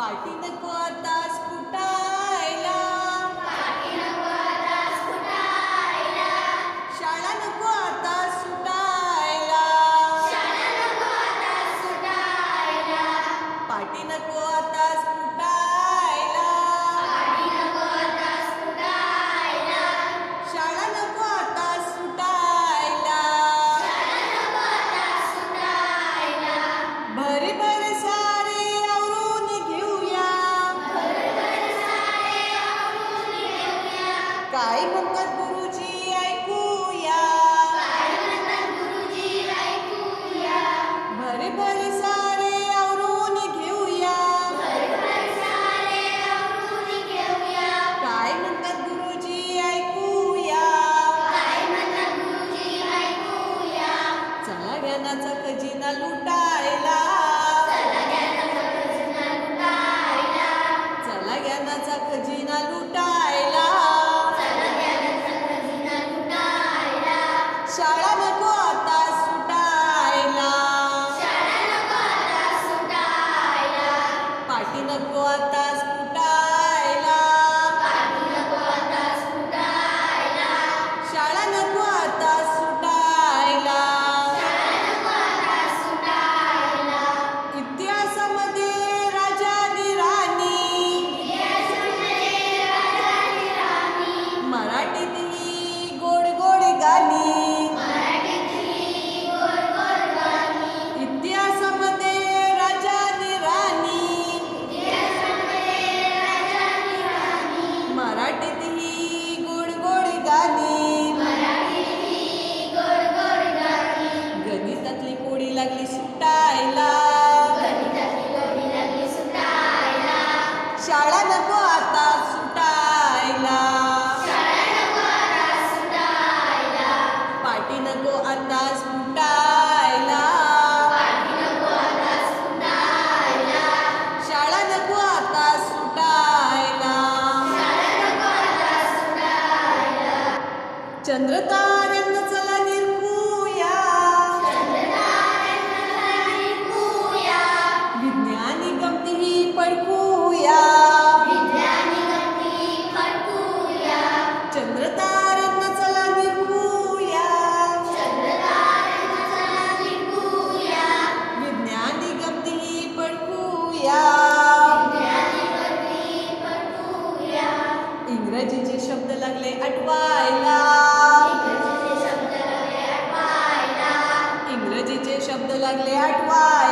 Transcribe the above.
पाठी नको आता स्फुटायला, शाळा नको आता सुटायला, पाठी नको आता स्फुटायला, शाळा नको आता सुटायला, भरी भर सारे आवरून घेऊया, काय म्हणतात गुरुजी ऐकूया, भरी भर सारे आवरून घेऊया, काय म्हणतात गुरुजी ऐकूया, चला ज्ञानाचा खजिना लुटायला, चला ज्ञानाचा खजिना लुटायला, शाळा नको आता सुटायला, पाठी नको आता स्फुटायला, शाळा नको आता सुटायला, इतिहासामध्ये राजानी राणी, मराठीतली गोड गोड गाणी, इतिहासामध्ये राजानी राणी, मराठीतली गोड गोड गाणी, गणितातली कोडी लागली सुटायला, शाळा नको आता सुटायला, पाठी नको आता सुटायला, शाळा नको आता सुटायला, चंद्रताऱ्यांना चला निरखूया, विज्ञानी गमतीही पडकूया, चंद्रताऱ्यांना चला निरखूया, विज्ञानी गमतीही पडकूया, इंग्रजीचे शब्द लागले आठवायला, इंग्रजीचे शब्द लागले आठवायला,